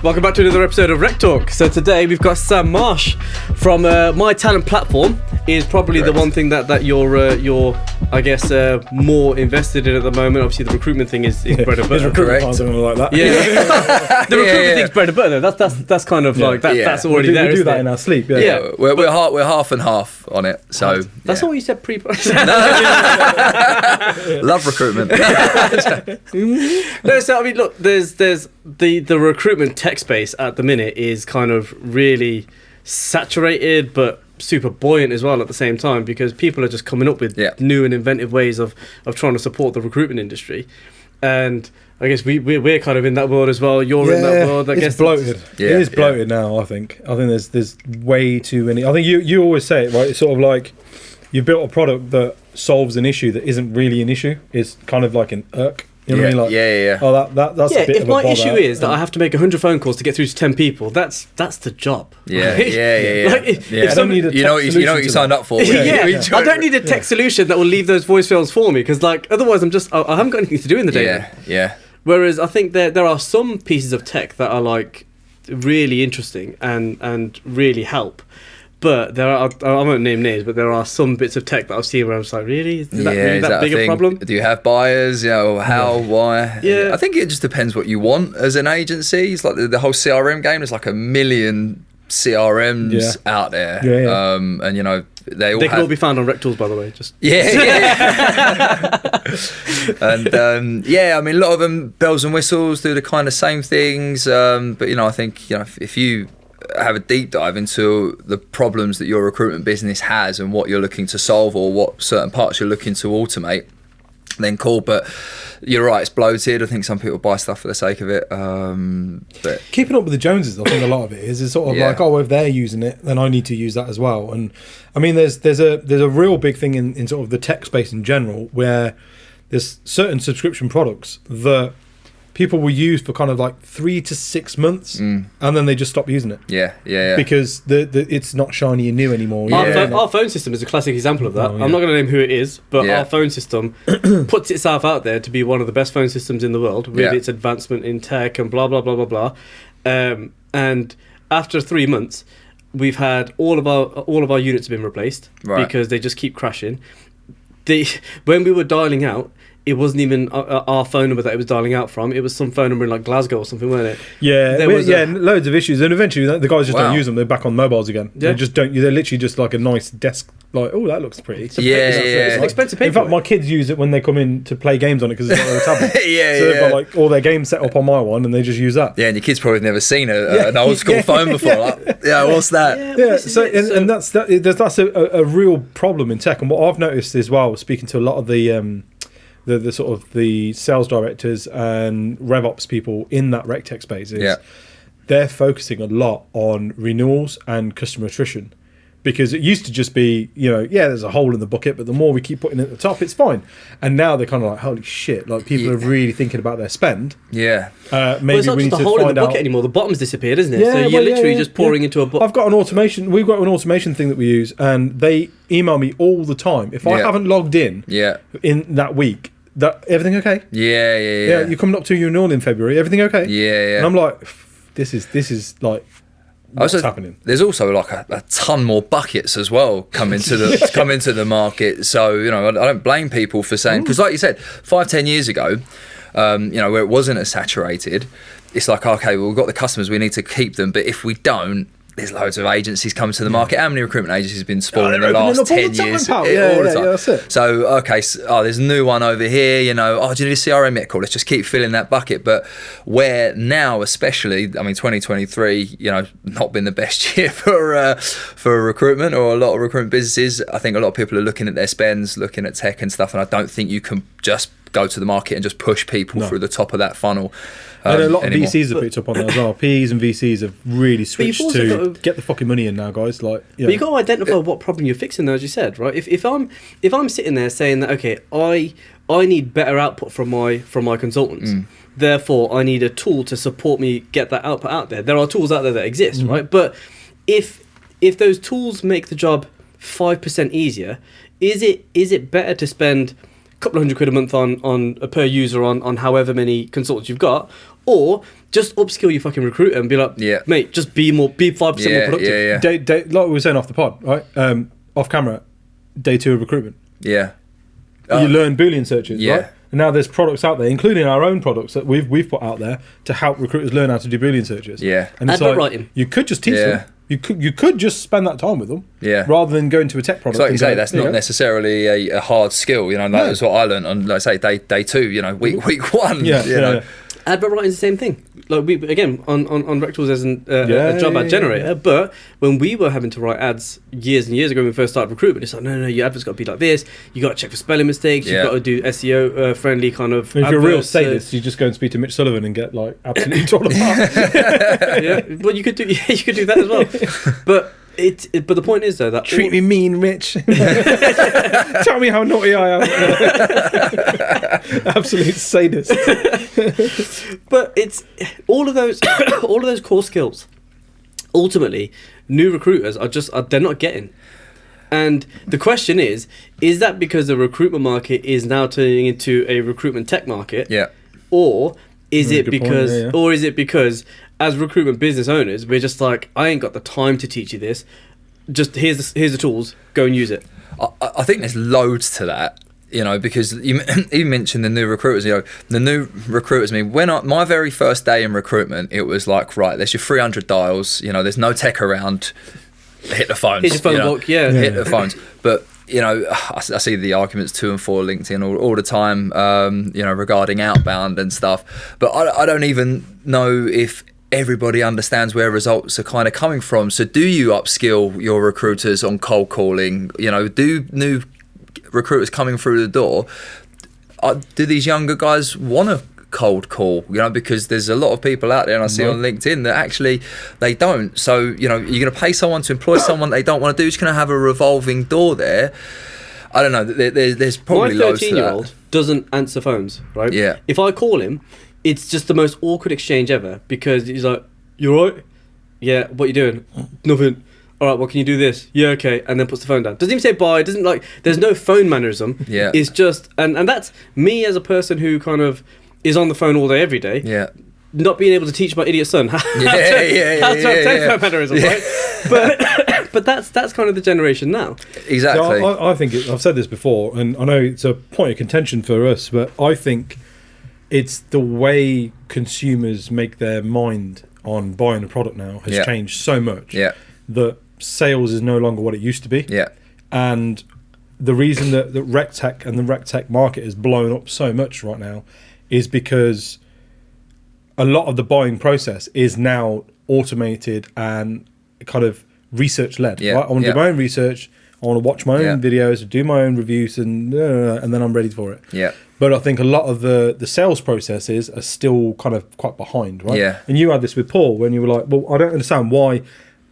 Welcome back to another episode of RecTalk. So today we've got Sam Marsh from My Talent Platform. Is probably the one thing that you're I guess more invested in at the moment. Obviously the recruitment thing is bread and butter. Correct. Something like that. Yeah. The recruitment thing's bread and butter though. That's kind of like that. Yeah. That's already there. We do that in our sleep. Yeah. We're half and half on it. So that's all you said pre. Love recruitment. No, so I mean, look, there's the recruitment tech space at the minute is kind of really saturated, but super buoyant as well at the same time, because people are just coming up with new and inventive ways of trying to support the recruitment industry. And I guess we're kind of in that world as well. You're in that world. I guess bloated. It is bloated now. I think there's way too many. I think you always say it, right? It's sort of like you've built a product that solves an issue that isn't really an issue. It's kind of like an irk. You know what I mean? Like, oh, that's a bit if of a my bother. issue is that I have to make 100 phone calls to get through to 10 people, that's the job. Yeah, right? Like, if don't need a you know what you signed up for. I don't need a tech solution that will leave those voicemails for me, because like otherwise I haven't got anything to do in the day. Yeah. Whereas I think there are some pieces of tech that are like really interesting and really help. But there are, I won't name names, but there are some bits of tech that I've seen where I'm just like, really? Is that really that big a problem? Do you have buyers? You know, how, why? Yeah. I think it just depends what you want as an agency. It's like the whole CRM game. There's like a million CRMs out there. And, you know, they can all be found on RecTools, by the way. Just And, I mean, a lot of them, bells and whistles, do the kind of same things. But, you know, I think, you know, if you have a deep dive into the problems that your recruitment business has and what you're looking to solve or what certain parts you're looking to automate, then cool. But you're right, it's bloated. I think some people buy stuff for the sake of it. But keeping up with the Joneses, I think a lot of it is sort of like, oh, if they're using it, then I need to use that as well. And I mean, there's a real big thing in sort of the tech space in general, where there's certain subscription products that people will use for kind of like 3 to 6 months, and then they just stop using it. Yeah. Because it's not shiny and new anymore. Our phone system is a classic example of that. I'm not going to name who it is, but our phone system puts itself out there to be one of the best phone systems in the world with its advancement in tech and blah, blah, blah, blah, blah. And after 3 months, we've had all of our units have been replaced because they just keep crashing. When we were dialing out, it wasn't even our phone number that it was dialing out from. It was some phone number in like Glasgow or something, weren't it? Yeah, loads of issues. And eventually the guys just don't use them. They're back on mobiles again. They just don't. They're literally just like a nice desk. Like, oh, that looks pretty. It's an expensive paper. In fact, my kids use it when they come in to play games on it because it's not their tablet. So they've got like all their games set up on my one, and they just use that. Yeah, and your kids probably never seen an old school phone before. Like, what's that? That's a real problem in tech. And what I've noticed as well, speaking to a lot of the sort of the sales directors and RevOps people in that RecTech space is they're focusing a lot on renewals and customer attrition, because it used to just be, you know, there's a hole in the bucket, but the more we keep putting it at the top, it's fine. And now they're kind of like, holy shit, like people are really thinking about their spend. Maybe it's not just a hole in the bucket anymore. The bottom's disappeared, isn't it? So you're literally just pouring into a bucket. I've got an automation. We've got an automation thing that we use, and they email me all the time. If I haven't logged in that week, that everything okay? Yeah. You're coming up to your renewal in February. Everything okay? Yeah. And I'm like, this is like, what's happening? There's also like a ton more buckets as well come into the market. So, you know, I don't blame people for saying, because like you said, 5-10 years ago, you know, where it wasn't as saturated, it's like, okay, well, we've got the customers, we need to keep them, but if we don't, there's loads of agencies coming to the market. How many recruitment agencies have been spawned in the last 10 years? All the time. That's it. So, okay, there's a new one over here, you know, do you need a CRM yet? Cool, let's just keep filling that bucket. But where now, especially, I mean, 2023, you know, not been the best year for recruitment or a lot of recruitment businesses. I think a lot of people are looking at their spends, looking at tech and stuff, and I don't think you can just go to the market and just push people through the top of that funnel. And a lot of VCs have picked up on that as well. PEs and VCs have really switched to get the fucking money in now, guys. Like, but you've got to identify what problem you're fixing, though, as you said, right? If I'm sitting there saying that, okay, I need better output from my consultants, therefore I need a tool to support me get that output out there. There are tools out there that exist, right? But if those tools make the job 5% easier, is it better to spend couple of £100 a month on per user on however many consultants you've got, or just upskill your fucking recruiter and be like, mate, just be 5% more productive. Like we were saying off the pod, right? Off camera, day 2 of recruitment. Yeah. You learn Boolean searches, right? And now there's products out there, including our own products that we've put out there to help recruiters learn how to do Boolean searches. Yeah. And it's advert writing. You could just teach them. You could just spend that time with them. Yeah. Rather than going to a tech product. Like you say, that's not necessarily a hard skill. You know, that's what I learned on, like I say, day 2. You know, week 1. Yeah. You know. Advert writing is the same thing. Like we again on RecTools there's a job ad generator, but when we were having to write ads years and years ago when we first started recruitment, it's like no, your advert's got to be like this. You got to check for spelling mistakes. You've got to do SEO friendly kind of. If you're a real sadist, you just go and speak to Mitch Sullivan and get like absolutely torn apart. Well, you could do that as well, but. But the point is though that treat me mean, Mitch. Tell me how naughty I am. Absolute sadist. But it's all of those core skills. Ultimately, new recruiters they're not getting. And the question is that because the recruitment market is now turning into a recruitment tech market? Yeah. Or is it because as recruitment business owners, we're just like, I ain't got the time to teach you this. Just here's the tools. Go and use it. I think there's loads to that, you know, because you mentioned the new recruiters. You know, the new recruiters. I mean, my very first day in recruitment, it was like, right, there's your 300 dials. You know, there's no tech around. Hit the phones. Here's your phone book. Hit the phones. But you know, I see the arguments to and for LinkedIn all the time. You know, regarding outbound and stuff. But I don't even know if everybody understands where results are kind of coming from. So do you upskill your recruiters on cold calling? You know, do new recruiters coming through the door, do these younger guys want to cold call? You know, because there's a lot of people out there, and I see on LinkedIn that actually they don't. So, you know, you're going to pay someone to employ someone they don't want to do. You're just going to have a revolving door there. I don't know. There's probably loads to that. My 13-year-old doesn't answer phones, right? Yeah. If I call him, it's just the most awkward exchange ever, because he's like, "You all right? Yeah, what you doing? Nothing. All right, well, can you do this? Yeah, okay." And then puts the phone down. Doesn't even say bye. Doesn't like. There's no phone mannerism. Yeah. It's just, and that's me as a person who kind of is on the phone all day, every day. Yeah. Not being able to teach my idiot son how to have phone mannerism, right? But that's kind of the generation now. Exactly. So I think I've said this before, and I know it's a point of contention for us, but I think it's the way consumers make their mind on buying a product now has changed so much that sales is no longer what it used to be. Yeah. And the reason that RecTech and the RecTech market has blown up so much right now is because a lot of the buying process is now automated and kind of research led. Yeah. Right? I want to do my own research. I want to watch my own videos, do my own reviews, and then I'm ready for it. Yeah. But I think a lot of the sales processes are still kind of quite behind, right? Yeah. And you had this with Paul when you were like, well, I don't understand why.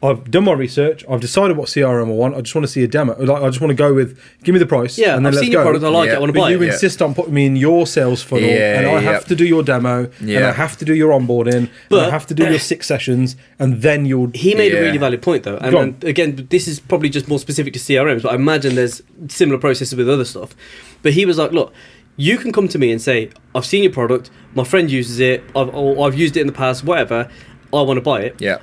I've done my research. I've decided what CRM I want. I just want to see a demo. Like, I just want to go with, give me the price. Yeah, and then I've let's seen go. your product. I like it. I want to buy it. But you insist on putting me in your sales funnel, and I have to do your demo, and I have to do your onboarding, and I have to do your 6 sessions, and then you'll. He made a really valid point though, and again, this is probably just more specific to CRMs, but I imagine there's similar processes with other stuff. But he was like, look, you can come to me and say, I've seen your product, my friend uses it, I've used it in the past, whatever, I want to buy it. Yeah.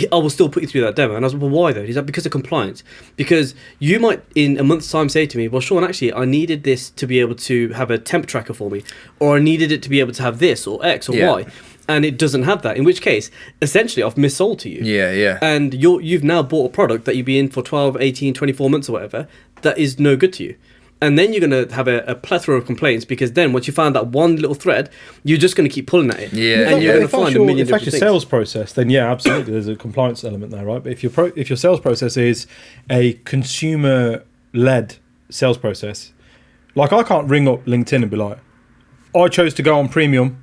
I will still put you through that demo. And I was like, well, why though? He's like, because of compliance. Because you might, in a month's time, say to me, well, Sean, actually, I needed this to be able to have a temp tracker for me, or I needed it to be able to have this, or X, or Y. And it doesn't have that, in which case, essentially, I've missold to you. Yeah. And you've now bought a product that you'd be in for 12, 18, 24 months or whatever, that is no good to you. And then you're going to have a plethora of complaints, because then once you find that one little thread, you're just going to keep pulling at it. Yeah. And you're going to find a million different things. If that's your sales process, then yeah, absolutely, there's a compliance element there, right? But if your sales process is a consumer-led sales process, like I can't ring up LinkedIn and be like, I chose to go on premium,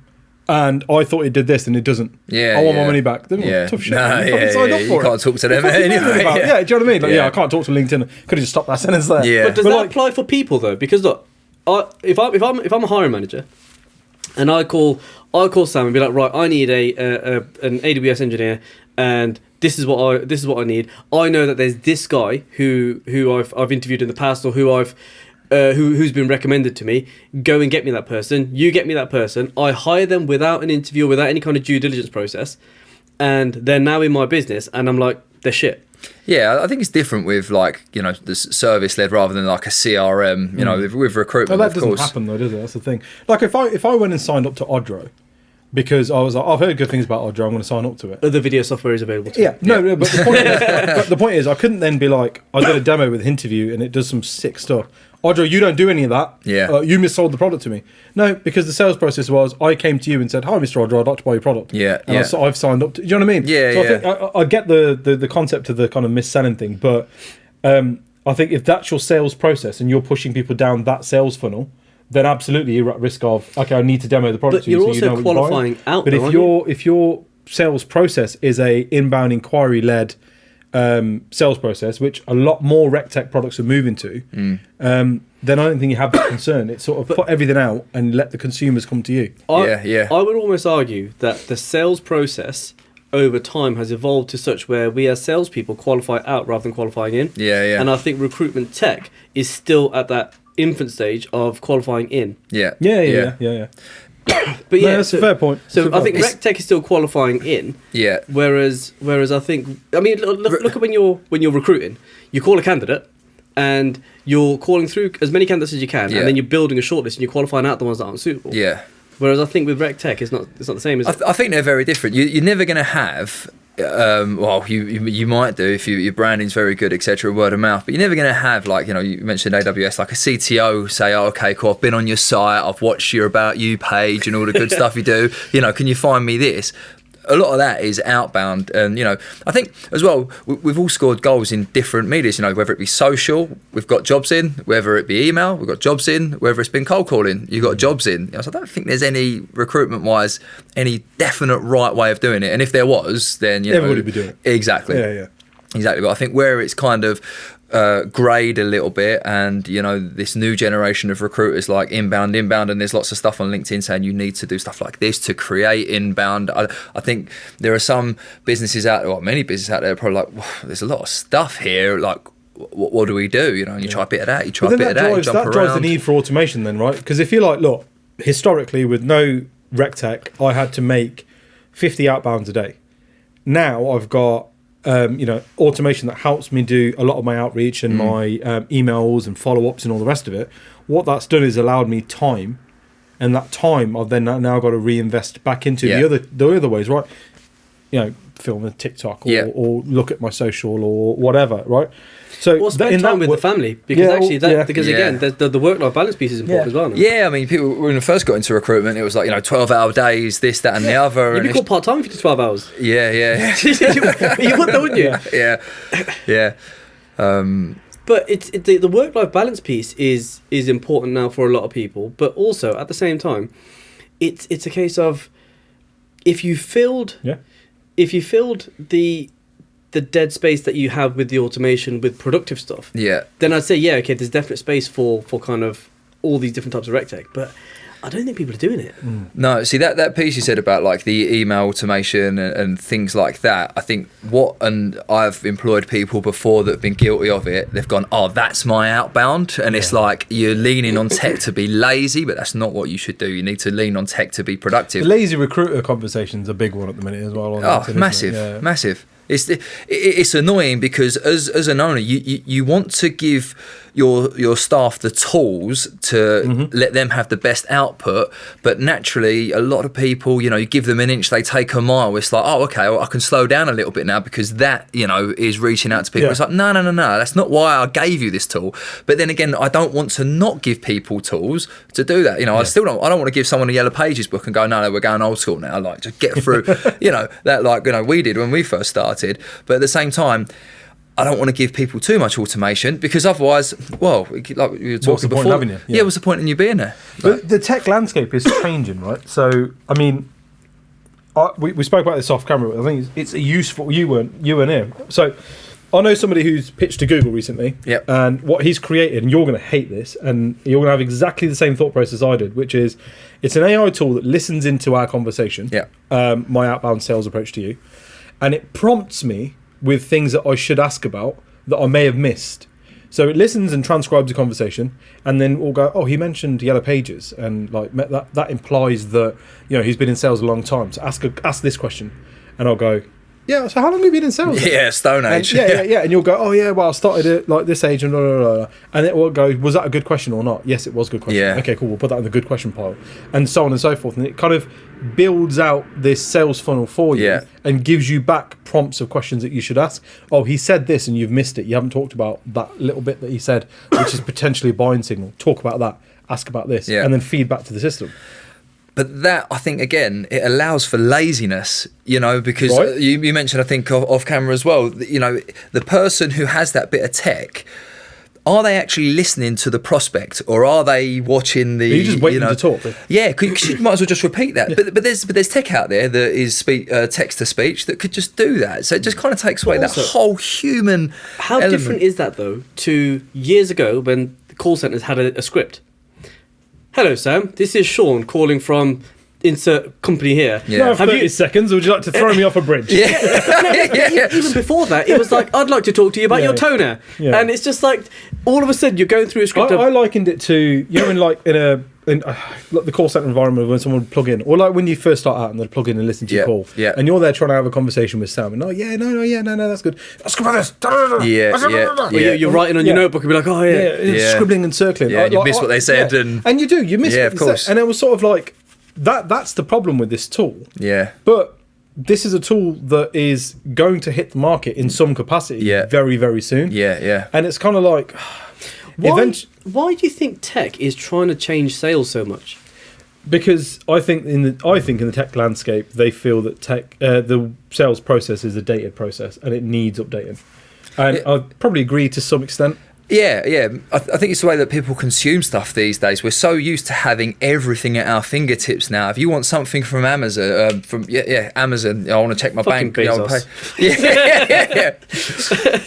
and I thought it did this and it doesn't. Yeah, I want my money back. Tough shit. You can't talk to them anyway. Yeah, do you know what I mean? Like, I can't talk to LinkedIn. Could have just stopped that sentence there. Yeah. But does that apply for people though? Because look, if I'm a hiring manager, and I call Sam and be like, right, I need an AWS engineer, and this is what I need. I know that there's this guy who I've interviewed in the past, or who I've who's been recommended to me. Go and get me that person. You get me that person. I hire them without an interview, without any kind of due diligence process, and they're now in my business, and I'm like, they're shit. Yeah, I think it's different with like, you know, the service led rather than like a CRM. You know, with recruitment. No, that doesn't happen though, does it? That's the thing. Like if I went and signed up to Odro, because I was like, I've heard good things about Odro, I'm going to sign up to it. The video software is available to yeah, no, but the point is, I couldn't then be like, I did a demo with Interview and it does some sick stuff. Odro, you don't do any of that. Yeah. You missold the product to me. No, because the sales process was, I came to you and said, hi, Mr. Odro, I'd like to buy your product. Yeah, and I've signed up to, do you know what I mean? Yeah, so I think I get the concept of the kind of mis-selling thing, but I think if that's your sales process and you're pushing people down that sales funnel, then absolutely you're at risk of, okay, I need to demo the product to you. But you're also qualifying out. But if your sales process is a inbound inquiry led sales process, which a lot more RecTech products are moving to, then I don't think you have that concern. It's sort of put everything out and let the consumers come to you. I would almost argue that the sales process over time has evolved to such where we as salespeople qualify out rather than qualifying in. Yeah. And I think recruitment tech is still at that infant stage of qualifying in. Yeah. But yeah, that's a fair point. So I think RecTech is still qualifying in. Yeah. Whereas I think, I mean, look at when you're recruiting, you call a candidate and you're calling through as many candidates as you can, and then you're building a shortlist and you're qualifying out the ones that aren't suitable. Yeah. Whereas I think with RecTech, it's not the same. Is it? I think they're very different. You're never going to have. Well, you might do if your branding's very good, etc., word of mouth. But you're never going to have, like, you know, you mentioned AWS, like a CTO say, "Oh, okay, cool. I've been on your site. I've watched your About You page and all the good stuff you do. You know, can you find me this?" A lot of that is outbound, and you know, I think as well we've all scored goals in different medias. You know, whether it be social, we've got jobs in; whether it be email, we've got jobs in; whether it's been cold calling, you've got jobs in. You know, so I don't think there's any recruitment-wise any definite right way of doing it. And if there was, then everybody would be doing it. Exactly. Yeah. Exactly. But I think where it's kind of greyed a little bit, and you know, this new generation of recruiters like inbound, and there's lots of stuff on LinkedIn saying you need to do stuff like this to create inbound. I think there are some businesses out there, or many businesses out there, probably like, there's a lot of stuff here, like what do we do? You know, and you try a bit of that, you try a bit of that, you jump around. That drives the need for automation then, right? Because if you're like, look, historically with no RecTech, I had to make 50 outbounds a day. Now I've got automation that helps me do a lot of my outreach and my emails and follow-ups and all the rest of it. What that's done is allowed me time, and that time I've then now got to reinvest back into the other ways, right? You know, film a TikTok or look at my social or whatever, right? So spend time with the family, because again, the work-life balance piece is important as well. Yeah, I mean, people when I first got into recruitment, it was like, you know, 12-hour days, this, that, and the other. You'd be called part-time if you did 12 hours. Yeah. You would, though, wouldn't you? Yeah. But the work-life balance piece is important now for a lot of people, but also at the same time, it's a case of if you filled the dead space that you have with the automation with productive stuff, then I'd say there's definite space for kind of all these different types of RecTech, but I don't think people are doing it. No, see that piece you said about like the email automation and things like that, I think and I've employed people before that have been guilty of it. They've gone, oh, that's my outbound, and it's like you're leaning on tech to be lazy, but that's not what you should do. You need to lean on tech to be productive. The lazy recruiter conversation's a big one at the minute as well. Massive. It's annoying because as an owner, you want to give your staff the tools to let them have the best output, but naturally a lot of people, you know, you give them an inch, they take a mile. It's like, oh, okay, well, I can slow down a little bit now because that, you know, is reaching out to people. It's like, no, that's not why I gave you this tool. But then again, I don't want to not give people tools to do that. You know, I don't want to give someone a Yellow Pages book and go, no, we're going old school now, like just get through you know, that, like, you know, we did when we first started. But at the same time, I don't want to give people too much automation, because otherwise, well, like we were talking before, what's the point in you being there? But the tech landscape is changing, right? So, I mean, we spoke about this off camera. I think it's a useful. You weren't here. So, I know somebody who's pitched to Google recently, and what he's created, and you're going to hate this, and you're going to have exactly the same thought process I did, which is it's an AI tool that listens into our conversation, my outbound sales approach to you, and it prompts me with things that I should ask about that I may have missed. So it listens and transcribes the conversation, and then we'll go, oh, he mentioned Yellow Pages, and like that implies that he's been in sales a long time. So ask this question, and I'll go, yeah. So how long have you been in sales? Yeah, Stone Age. And, yeah. And you'll go, oh yeah, well I started at like this age and blah, blah, blah. And it will go, was that a good question or not? Yes, it was a good question. Yeah. Okay, cool. We'll put that in the good question pile, and so on and so forth. And it kind of builds out this sales funnel for you and gives you back prompts of questions that you should ask. Oh, he said this and you've missed it. You haven't talked about that little bit that he said, which is potentially a buying signal. Talk about that. Ask about this, and then feed back to the system. But that, I think, again, it allows for laziness, because you mentioned, I think, off camera as well, the person who has that bit of tech, are they actually listening to the prospect, or are they watching the? Are you just waiting to talk? Yeah, because you might as well just repeat that. Yeah. But there's tech out there that is text to speech that could just do that. So it just kind of takes away that whole human. How element. Different is that though to years ago when the call centers had a script? Hello, Sam. This is Sean calling from insert company here. Yeah. Have 30 seconds, or would you like to throw me off a bridge? Even before that, it was like, I'd like to talk to you about your toner. Yeah. And it's just like, all of a sudden, you're going through a script. I likened it to, in the call center environment when someone would plug in, or like when you first start out and they'd plug in and listen to your call. Yeah. And you're there trying to have a conversation with Sam. And no, that's good. Let's go about this. You're writing on your notebook and be like, oh, yeah. Scribbling and circling. Yeah, you miss what they said. And you do. You miss what they said. And it was sort of like, that's the problem with this tool. Yeah. But this is a tool that is going to hit the market in some capacity very, very soon. Yeah. And it's kind of like... Why do you think tech is trying to change sales so much? Because I think in the tech landscape, they feel that the sales process is a dated process and it needs updating. And I probably agree to some extent. Yeah. I think it's the way that people consume stuff these days. We're so used to having everything at our fingertips now. If you want something from Amazon, Amazon, I want to check my bank.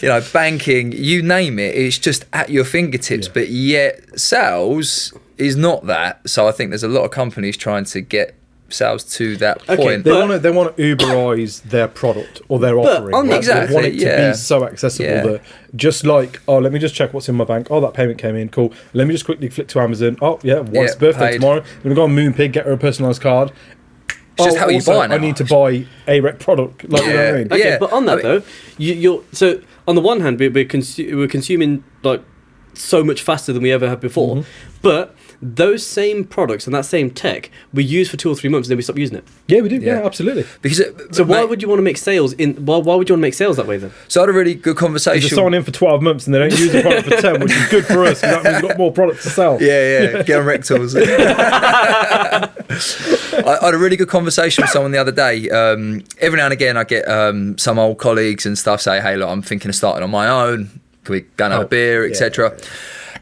Yeah. Banking, you name it. It's just at your fingertips. But yet, sales is not that. So I think there's a lot of companies trying to get sales to that point. They want to Uberize their product or their offering. Exactly, they want it to be so accessible that just like, let me just check what's in my bank. Oh, that payment came in. Cool. Let me just quickly flick to Amazon. Oh, wife's birthday tomorrow. I'm going to go on Moonpig, get her a personalised card. It's just how you buy now. I need to buy a rec product. Like, you know what I mean? Okay, but on that though, you're so on the one hand, we're consuming like so much faster than we ever have before, but those same products and that same tech we use for 2 or 3 months and then we stop using it. Yeah, we do. Yeah, absolutely. Why would you want to make sales why would you want to make sales that way then? So I had a really good conversation. There's someone in for 12 months and they don't use the product for 10, which is good for us because that means we've got more products to sell. Yeah. Get on RecTools. I had a really good conversation with someone the other day. Every now and again I get some old colleagues and stuff say, hey, look, I'm thinking of starting on my own. Can we go and have a beer, etc.?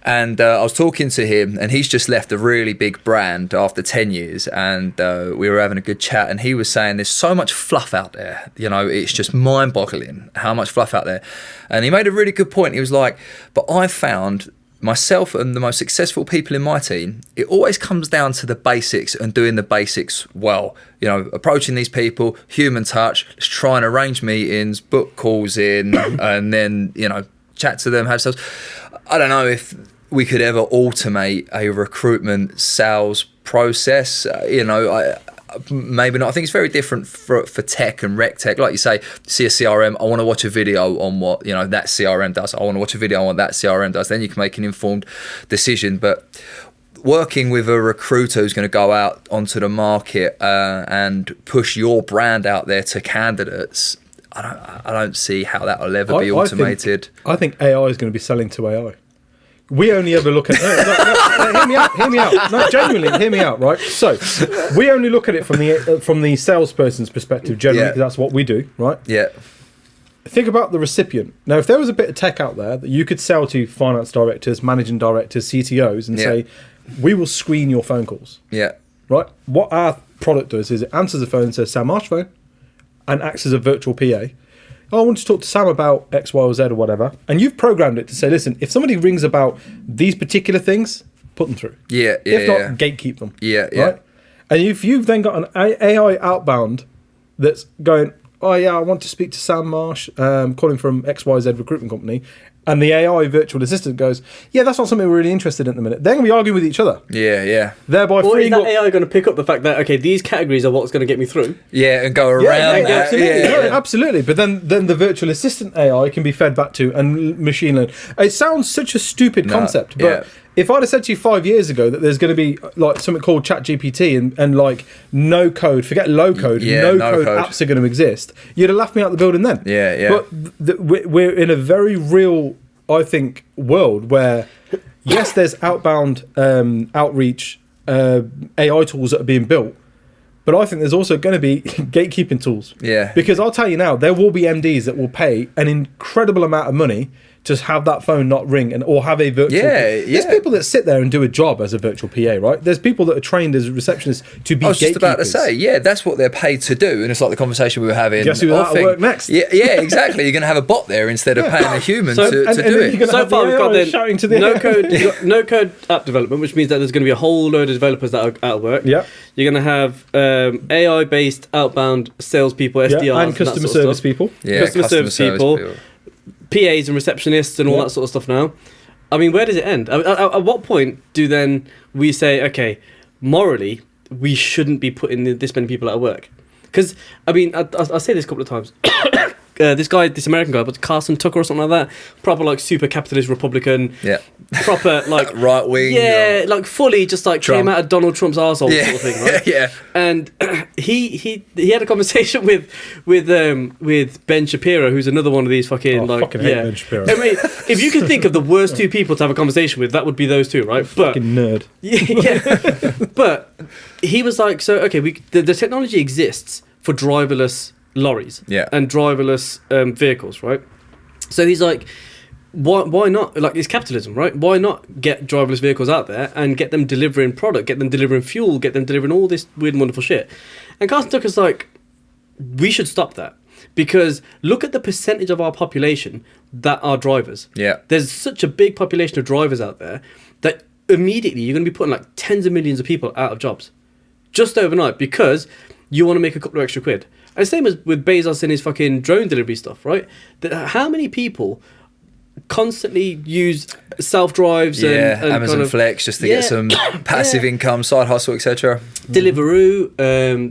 And I was talking to him, and he's just left a really big brand after 10 years, and we were having a good chat, and he was saying there's so much fluff out there, it's just mind-boggling how much fluff out there. And he made a really good point. He was like, but I found myself and the most successful people in my team, it always comes down to the basics and doing the basics well. Approaching these people, human touch, let's try and arrange meetings, book calls in, and then, chat to them, have sales. I don't know if we could ever automate a recruitment sales process. Maybe not. I think it's very different for tech and RecTech. Like you say, see a CRM, I want to watch a video on what that CRM does. I want to watch a video on what that CRM does. Then you can make an informed decision. But working with a recruiter who's going to go out onto the market and push your brand out there to candidates, I don't see how that will ever be automated. I think AI is going to be selling to AI. We only ever look at hear me out. No, genuinely, hear me out, right? So, we only look at it from the salesperson's perspective, generally, because that's what we do, right? Yeah. Think about the recipient. Now, if there was a bit of tech out there that you could sell to finance directors, managing directors, CTOs, and say, we will screen your phone calls. Yeah. Right? What our product does is it answers the phone and says, Sam Marsh phone, and acts as a virtual PA. I want to talk to Sam about X, Y, or Z or whatever. And you've programmed it to say, listen, if somebody rings about these particular things, put them through. If not, gatekeep them. Right? And if you've then got an AI outbound that's going, oh yeah, I want to speak to Sam Marsh, calling from XYZ recruitment company, And the AI virtual assistant goes, yeah, that's not something we're really interested in at the minute. They're going to be arguing with each other. Yeah. Thereby or is freeing that up... AI going to pick up the fact that, okay, these categories are what's going to get me through? Yeah, and go around that. Absolutely. Yeah. Absolutely. But then the virtual assistant AI can be fed back to and machine learn. It sounds such a stupid concept, but if I'd have said to you 5 years ago that there's going to be like something called ChatGPT and like no code, forget low code, no code apps are going to exist, you'd have laughed me out the building then. Yeah. But we're in a very real, I think, world where, yes, there's outbound outreach AI tools that are being built, but I think there's also going to be gatekeeping tools. Yeah. Because I'll tell you now, there will be MDs that will pay an incredible amount of money to have that phone not ring or have a virtual. There's people that sit there and do a job as a virtual PA, right? There's people that are trained as receptionists to be gatekeepers. I was just about to say, that's what they're paid to do, and it's like the conversation we were having. Guess who's out of work next? Yeah, exactly. You're going to have a bot there instead of paying a human to do it. So far, we've got then no code app development, which means that there's going to be a whole load of developers that are out of work. Yeah. You're going to have AI-based outbound salespeople, SDRs, and customer service people. Yeah, customer service people. PAs and receptionists and all that sort of stuff now. I mean, where does it end? At what point do then we say, okay, morally, we shouldn't be putting this many people out of work? Because, I mean, I'll say this a couple of times. This American guy, but Carson Tucker or something like that, proper like super capitalist Republican, proper like right wing, like fully just like Trump. Came out of Donald Trump's arsehole sort of thing, right? Yeah. And he had a conversation with Ben Shapiro, who's another one of these fucking fucking hate Ben Shapiro. I mean, if you could think of the worst two people to have a conversation with, that would be those two, right? Fucking nerd. Yeah. But he was like, so okay, the technology exists for driverless lorries and driverless vehicles, right? So he's like, why not? Like, it's capitalism, right? Why not get driverless vehicles out there and get them delivering product, get them delivering fuel, get them delivering all this weird and wonderful shit? And Carson Tucker's like, we should stop that, because look at the percentage of our population that are drivers. There's such a big population of drivers out there that immediately you're going to be putting like tens of millions of people out of jobs just overnight because you want to make a couple of extra quid. And same as with Bezos and his fucking drone delivery stuff, right? How many people constantly use self-drives and Amazon kind of, Flex just to get some passive income, side hustle, etc. Deliveroo.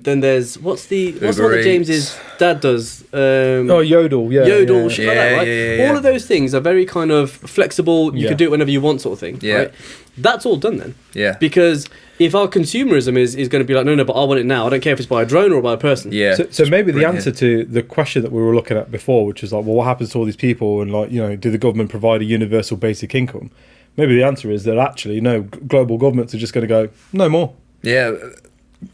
Then there's what's the one that James's dad does? Yodel. Yodel, shit like that, right? Yeah. All of those things are very kind of flexible. You can do it whenever you want, sort of thing. Right? That's all done then. Because if our consumerism is going to be like, no, but I want it now. I don't care if it's by a drone or by a person. So maybe the answer to the question that we were looking at before, which is like, well, what happens to all these people, and like, you know, do the government provide a universal basic income? Maybe the answer is that actually, no, global governments are just going to go, no more.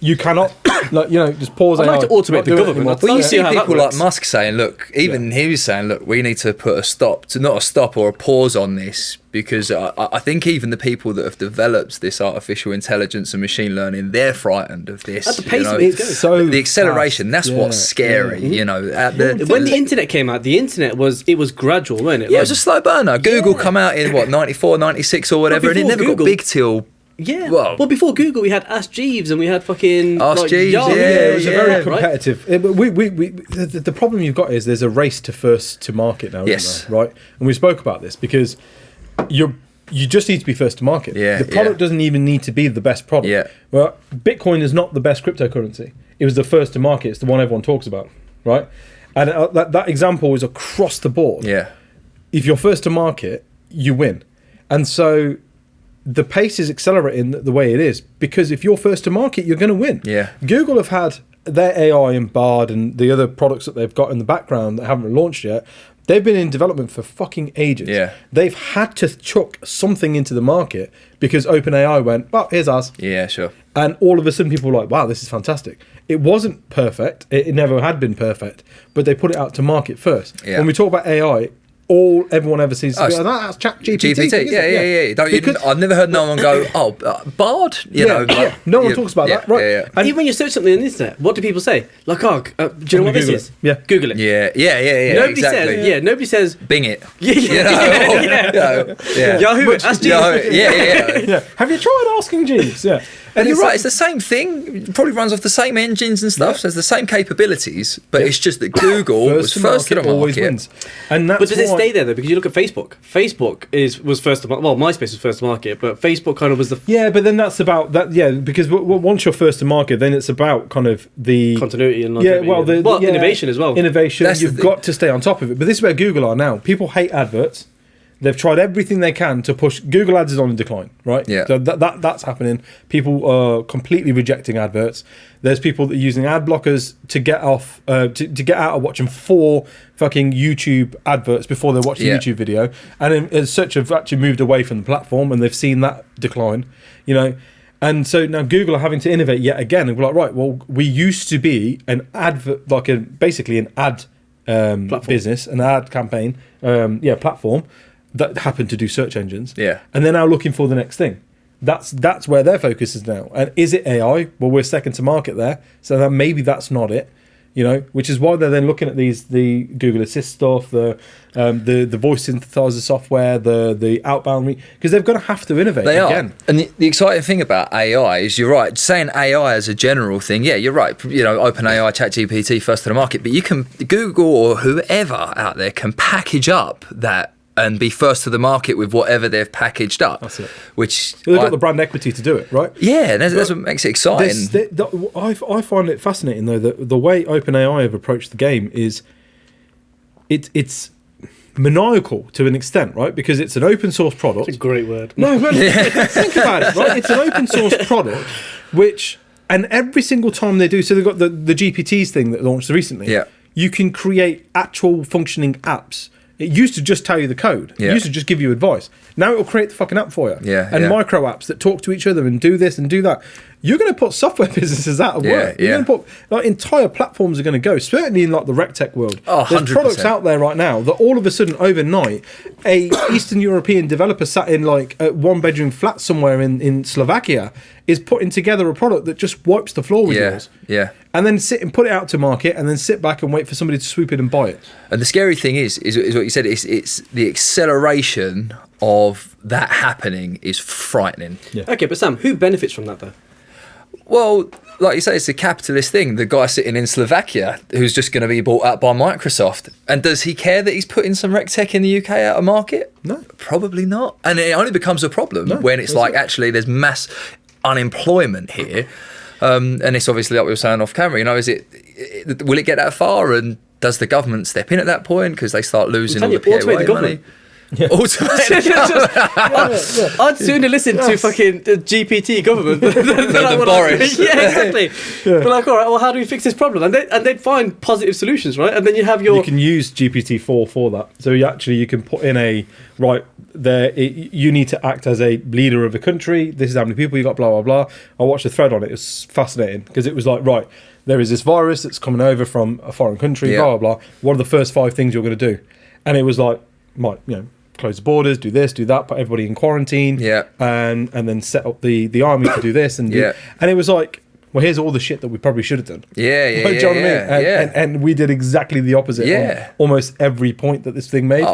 You cannot, like, you know, just pause. I'd like to automate the government. Well, you see people like Musk saying, look, even he was saying, look, we need to put not a stop or a pause on this, because I think even the people that have developed this artificial intelligence and machine learning, they're frightened of this. At the pace of it's going. The acceleration, that's what's scary, you know. When the internet came out, the internet was gradual, wasn't it? It was a slow burner. Google come out in, 94, 96 or whatever, and it never got big till... Well, before Google, we had Ask Jeeves and we had fucking Ask Jeeves. It was a very competitive. Right? The problem you've got is there's a race to first to market now, isn't there? Right? And we spoke about this because you just need to be first to market. The product doesn't even need to be the best product. Well, Bitcoin is not the best cryptocurrency. It was the first to market. It's the one everyone talks about, right? And that example is across the board. If you're first to market, you win, and so. The pace is accelerating the way it is because if you're first to market, you're going to win. Google have had their AI and Bard and the other products that they've got in the background that haven't launched yet. They've been in development for fucking ages. They've had to chuck something into the market because OpenAI went, well, here's ours. And all of a sudden people were like, wow, this is fantastic. It wasn't perfect. It never had been perfect, but they put it out to market first. When we talk about AI, everyone ever sees that's ChatGPT. I've never heard no one go, Bard. No one talks about that, right? And even when you search something on the internet, what do people say? Like, do you know what this is? Google it. Nobody says. Nobody says. Bing it. Yahoo. Ask Jeeves. Have you tried asking Jeeves? And you're right, it's the same thing. It probably runs off the same engines and stuff, so it's the same capabilities, but it's just that Google was first to the market. Always wins. And that's but does it stay there though, because you look at Facebook. Facebook was first to market. Well, MySpace was first to market, but Facebook kind of was the but then that's about that. Yeah, because once you're first to market, then it's about kind of the continuity and longevity. Innovation as well. Innovation. You've got to stay on top of it. But this is where Google are now. People hate adverts. They've tried everything they can to push. Google Ads is on decline, right? Yeah. So that's happening. People are completely rejecting adverts. There's people that are using ad blockers to get off, to get out of watching 4 fucking YouTube adverts before they watch the YouTube video. And as such, have actually moved away from the platform, and they've seen that decline, you know. And so now Google are having to innovate yet again. And we're like, right, well, we used to be an advert, like basically an ad business, an ad campaign, platform that happened to do search engines. Yeah. And they're now looking for the next thing. That's where their focus is now. And is it AI? Well, we're second to market there. So that maybe that's not it. You know, which is why they're then looking at the Google Assist stuff, the voice synthesizer software, the outbound, because they're going to have to innovate again. And the exciting thing about AI is, you're right, saying AI as a general thing, yeah, you're right. You know, OpenAI, ChatGPT, first to the market, but you can, Google or whoever out there can package up that and be first to the market with whatever they've packaged up. That's it. Which they've got the brand equity to do it, right? Yeah, that's what makes it exciting. I find it fascinating though that the way OpenAI have approached the game is it's maniacal to an extent, right? Because it's an open source product. It's a great word. No, but think about it, right? It's an open source product, and every single time they do, so they've got the GPTs thing that launched recently. Yeah. You can create actual functioning apps. It used to just tell you the code. It used to just give you advice. Now it will create the fucking app for you. Micro apps that talk to each other and do this and do that. You're going to put software businesses out of work. You're going to put entire platforms are going to go. Certainly in like the RecTech world. Oh, there's 100%. products out there right now that all of a sudden overnight, a Eastern European developer sat in like a 1-bedroom flat somewhere in Slovakia is putting together a product that just wipes the floor with yours. Yeah. And then sit and put it out to market, and then sit back and wait for somebody to swoop in and buy it. And the scary thing is what you said. It's the acceleration of that happening is frightening. Yeah. Okay, but Sam, who benefits from that though? Well, like you say, it's a capitalist thing. The guy sitting in Slovakia who's just going to be bought out by Microsoft. And does he care that he's putting some RecTech in the UK out of market? No. Probably not. And it only becomes a problem when it's like, actually, there's mass unemployment here. And it's obviously, like we were saying off camera, you know, will it get that far? And does the government step in at that point because they start losing all the PAYE money? Yeah. I'd sooner listen to fucking GPT government than Boris. Yeah, exactly. But like, all right, well, how do we fix this problem? And they'd find positive solutions, right? And then you can use GPT-4 for that. So you can put in you need to act as a leader of the country. This is how many people you got. Blah blah blah. I watched a thread on it. It was fascinating because it was like, right, there is this virus that's coming over from a foreign country. Blah blah blah. What are the first 5 things you're going to do? And it was like, close the borders, do this, do that, put everybody in quarantine, and then set up the army to do this, and and it was like, well, here's all the shit that we probably should have done. Do you know what I mean? And we did exactly the opposite on almost every point that this thing made.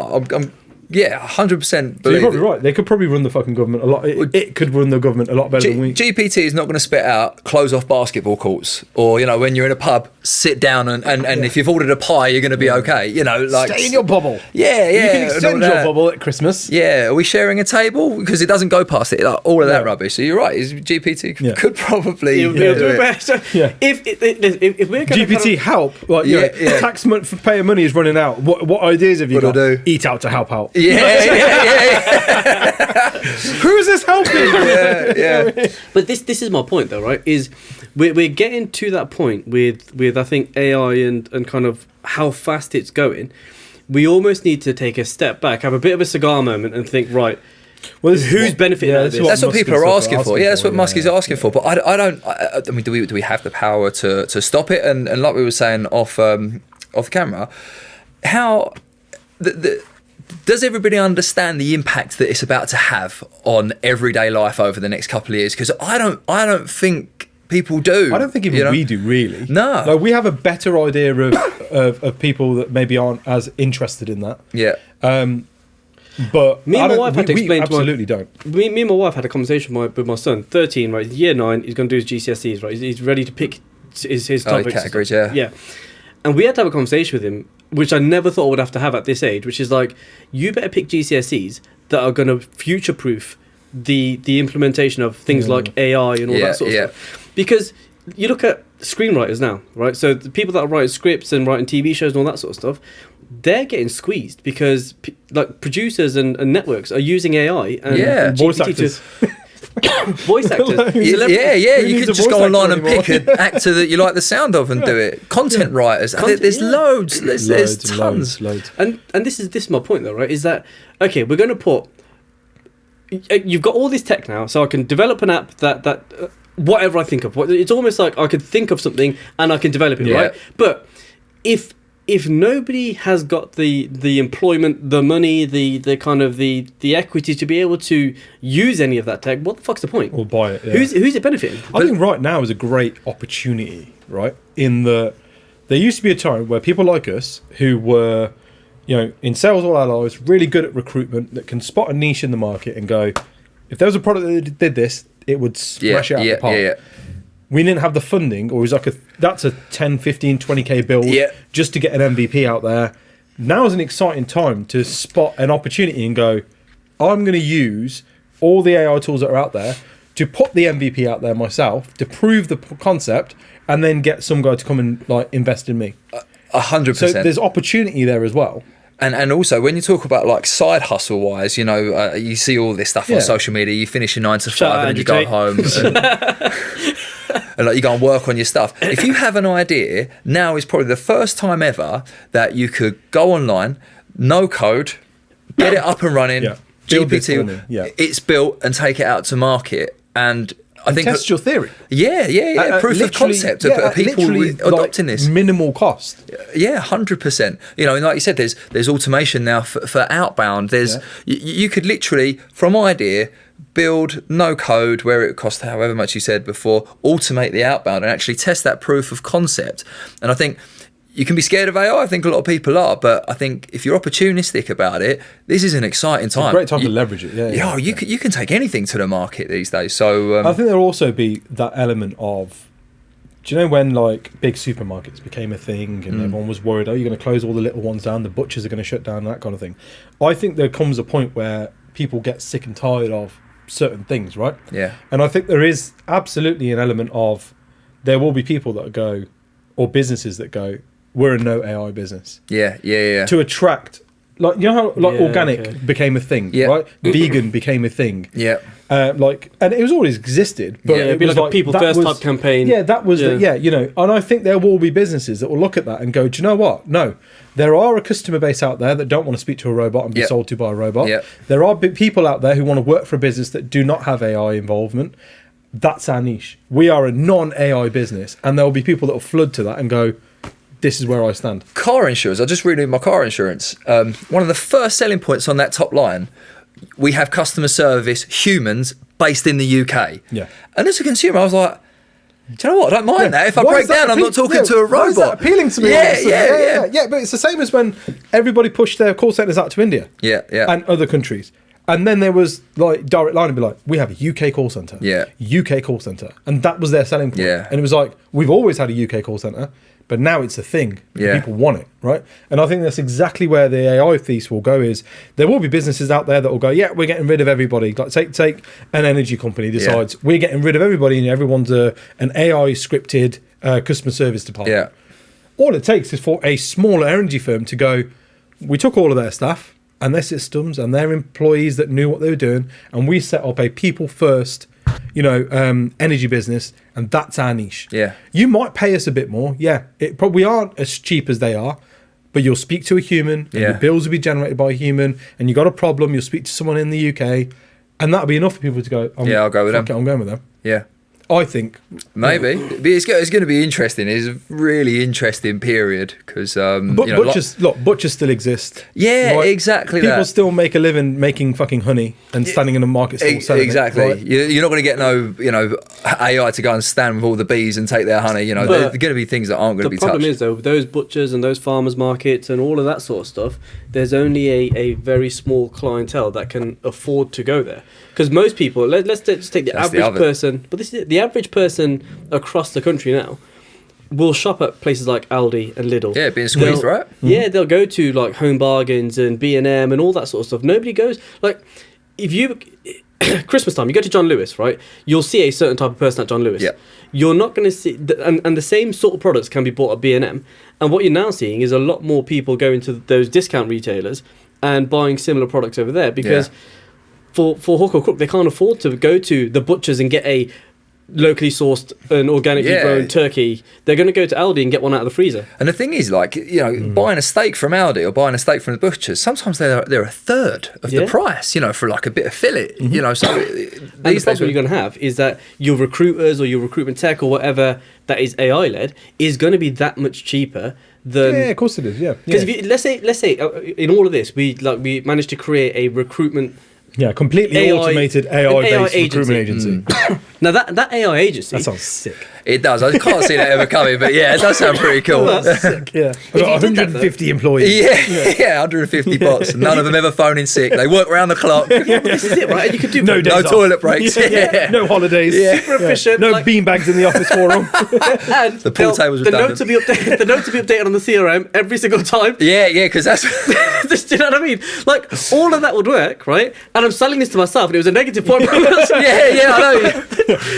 100%. So you're probably right. They could probably run the fucking government a lot. It could run the government a lot better than we. GPT is not going to spit out close off basketball courts, or when you're in a pub, sit down and if you've ordered a pie, you're going to be okay. Like stay in your bubble. You can extend your bubble at Christmas. Are we sharing a table because it doesn't go past it? Like, all of that rubbish. So you're right. GPT could probably do it. If we're going GPT help, tax for paying money is running out. What ideas have you got? Eat out to help out. Who is this helping? But this is my point though, right? Is we're getting to that point with I think AI and kind of how fast it's going. We almost need to take a step back, have a bit of a cigar moment, and think, right, well, who's benefiting out of this? That's what people are asking for. That's what Musk is asking for. But I mean, do we have the power to stop it? And like we were saying off camera, how does everybody understand the impact that it's about to have on everyday life over the next couple of years? Because I don't think people do. I don't think even we do, really. No. Like, we have a better idea of people that maybe aren't as interested in that. Yeah. But me and my wife had to explain absolutely don't. Me and my wife had a conversation with my son, 13, right? Year 9, he's going to do his GCSEs, right? He's ready to pick his topics. Categories, yeah. And we had to have a conversation with him which I never thought I would have to have at this age, which is like, you better pick GCSEs that are going to future-proof the implementation of things like AI and all that sort of stuff. Because you look at screenwriters now, right? So the people that are writing scripts and writing TV shows and all that sort of stuff, they're getting squeezed because like producers and networks are using AI and voice actors. Voice actors. You could just go online and pick an actor that you like the sound of and do it. Content writers. There's loads. There's tons. Loads. And this is my point though, right? Is that, okay, we're going to put... You've got all this tech now, so I can develop an app that whatever I think of. It's almost like I could think of something and I can develop it, right? But if nobody has got the employment, the money, the kind of the equity to be able to use any of that tech, what the fuck's the point? Or buy it. Yeah. Who's it benefiting? I think right now is a great opportunity, right? There used to be a time where people like us who were, in sales all our lives, really good at recruitment, that can spot a niche in the market and go, if there was a product that did this, it would smash it out of the park. Yeah. We didn't have the funding, or it was like that's a 10, 15, 20k build just to get an MVP out there. Now is an exciting time to spot an opportunity and go, I'm going to use all the AI tools that are out there to put the MVP out there myself, to prove the concept, and then get some guy to come and like invest in me. 100%. So there's opportunity there as well. And also, when you talk about like side hustle wise, you see all this stuff on social media. You finish your 9 to 5 and then you go home and like you go and work on your stuff. If you have an idea, now is probably the first time ever that you could go online, no code, get it up and running, GPT, it's built, and take it out to market. And I think test your theory. Proof of concept of people adopting this. Minimal cost. 100%. Like you said, there's automation now for outbound. You could literally, from idea, build no code where it costs however much you said before, automate the outbound and actually test that proof of concept. And I think you can be scared of AI. I think a lot of people are, but I think if you're opportunistic about it, this is an exciting time. It's a great time to leverage it. You can take anything to the market these days. So I think there'll also be that element of, do you know when like big supermarkets became a thing and everyone was worried, you're going to close all the little ones down, the butchers are going to shut down, that kind of thing. I think there comes a point where people get sick and tired of certain things, right? Yeah. And I think there is absolutely an element of, there will be people that go, or businesses that go, we're a no AI business. Yeah. To attract, like, you know how like organic became a thing, right? Vegan became a thing. Yeah. And it was always existed, but it'd be like a people first type campaign. Yeah, that was and I think there will be businesses that will look at that and go, do you know what? No, there are a customer base out there that don't want to speak to a robot and be sold to by a robot. Yeah. There are people out there who want to work for a business that do not have AI involvement. That's our niche. We are a non-AI business, and there will be people that will flood to that and go, this is where I stand. Car insurance. I just renewed my car insurance. One of the first selling points on that top line, we have customer service humans based in the UK. Yeah. And as a consumer, I was like, do you know what? I don't mind that. If I break down, I'm not talking to a robot. Why is that appealing to me? Yeah. But it's the same as when everybody pushed their call centres out to India. Yeah. And other countries. And then there was like direct line and be like, we have a UK call centre. Yeah. UK call centre. And that was their selling point. Yeah. And it was like, we've always had a UK call centre, but now it's a thing. Yeah. People want it, right? And I think that's exactly where the AI piece will go, is there will be businesses out there that will go, we're getting rid of everybody. Like take an energy company decides we're getting rid of everybody and everyone's an AI scripted customer service department. Yeah. All it takes is for a smaller energy firm to go, we took all of their staff and their systems and their employees that knew what they were doing, and we set up a people first energy business, and that's our niche. Yeah. You might pay us a bit more. Yeah. It probably aren't as cheap as they are, but you'll speak to a human, and your bills will be generated by a human, and you got a problem, you'll speak to someone in the UK, and that'll be enough for people to go, I'll go with them. I'm going with them. Yeah. I think maybe it's going to be interesting. It's a really interesting period because butchers still exist. Yeah, right? Exactly. People still make a living making fucking honey and standing in a market stall selling exactly. it. Right? You're not going to get no AI to go and stand with all the bees and take their honey. There are going to be things that aren't going to be touched. The problem is though, those butchers and those farmers markets and all of that sort of stuff, there's only a very small clientele that can afford to go there. Because most people, let's just take the average person, but this is the average person across the country now, will shop at places like Aldi and Lidl. Yeah, being squeezed, right? Yeah, they'll go to like Home Bargains and B&M and all that sort of stuff. Nobody goes like if you Christmas time, you go to John Lewis, right? You'll see a certain type of person at John Lewis. Yeah. You're not going to see, and the same sort of products can be bought at B&M. And what you're now seeing is a lot more people going to those discount retailers and buying similar products over there because for hook or crook, they can't afford to go to the butchers and get a locally sourced and organically grown turkey. They're going to go to Aldi and get one out of the freezer. And the thing is, like, you know, buying a steak from Aldi or buying a steak from the butchers, sometimes they're a third of the price, you know, for like a bit of fillet, you know. So and the problem you're going to have is that your recruiters or your recruitment tech or whatever that is AI led is going to be that much cheaper than. Yeah, of course it is. Yeah, because let's say in all of this we managed to create a recruitment. Yeah, completely automated AI-based recruitment agency. Now that AI agency, that sounds sick. It does. I can't see that ever coming, but yeah, it does sound pretty cool. That's sick. Yeah, I've got 150 employees. Yeah, 150 bots. None of them ever phoning sick. They work around the clock. This is it, right? And you could do no toilet breaks. No holidays. Super efficient. No beanbags in the office for them. And the pool tables the note to be updated. The note to be updated on the CRM every single time. Yeah, because that's. Do you know what I mean? Like all of that would work, right? And I'm selling this to myself, and it was a negative point. I know.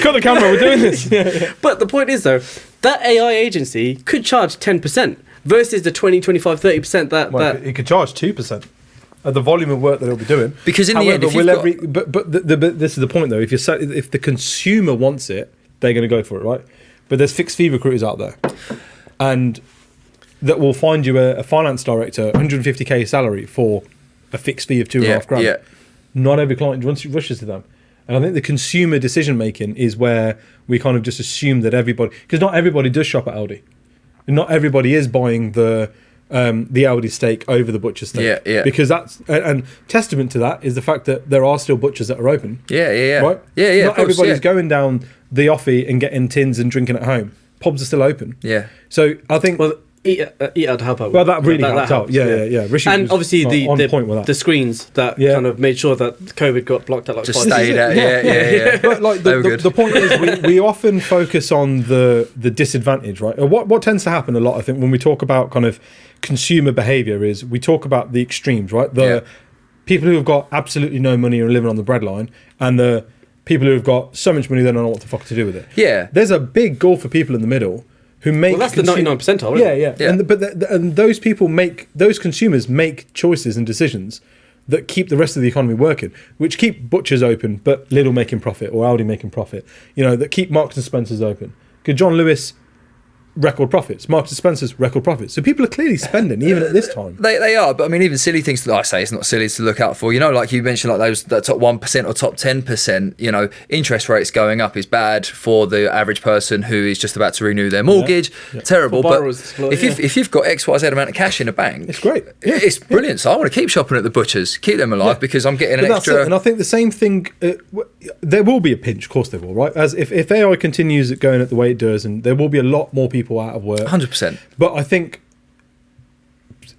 Cut the camera. We're doing this. But the point is, though, that AI agency could charge 10% versus the 20, 25, 30% that it could charge 2% of the volume of work that it'll be doing. Because in the end, if this is the point though. If the consumer wants it, they're going to go for it, right? But there's fixed fee recruiters out there, and that will find you a finance director, 150k salary for a fixed fee of $2.5 grand. Yeah. Not every client rushes to them. And I think the consumer decision making is where we kind of just assume that everybody, because not everybody does shop at Aldi, and not everybody is buying the Aldi steak over the butcher steak. Yeah. Because that's and testament to that is the fact that there are still butchers that are open. Yeah. Right. Yeah. Not everybody's going down the offie and getting tins and drinking at home. Pubs are still open. Yeah. So I think. Well, Eat Out help out. Well, that really helped out. Yeah. Rishi and obviously the screens that kind of made sure that COVID got blocked out. Like just stayed out. Yeah. But like the point is, we often focus on the disadvantage, right? What tends to happen a lot, I think, when we talk about kind of consumer behaviour is we talk about the extremes, right? The people who have got absolutely no money and are living on the breadline, and the people who have got so much money they don't know what the fuck to do with it. Yeah. There's a big gulf for people in the middle. Who make well, that's the 99 percentile, isn't it? Yeah. And those people those consumers make choices and decisions that keep the rest of the economy working, which keep butchers open, but Lidl making profit or Aldi making profit. You know, that keep Marks and Spencer's open. Because John Lewis, record profits. Marks and Spencer's, record profits. So people are clearly spending even at this time. They are, but I mean, even silly things that I say, it's not silly to look out for. You know, like you mentioned, like that top 1% or top 10%, you know, interest rates going up is bad for the average person who is just about to renew their mortgage. Terrible. But if you've got XYZ amount of cash in a bank, it's great. It's brilliant. So I want to keep shopping at the butchers, keep them alive because I'm getting an extra. And I think the same thing, there will be a pinch, of course there will, right? As if AI continues going at the way it does, and there will be a lot more people out of work. 100%. But I think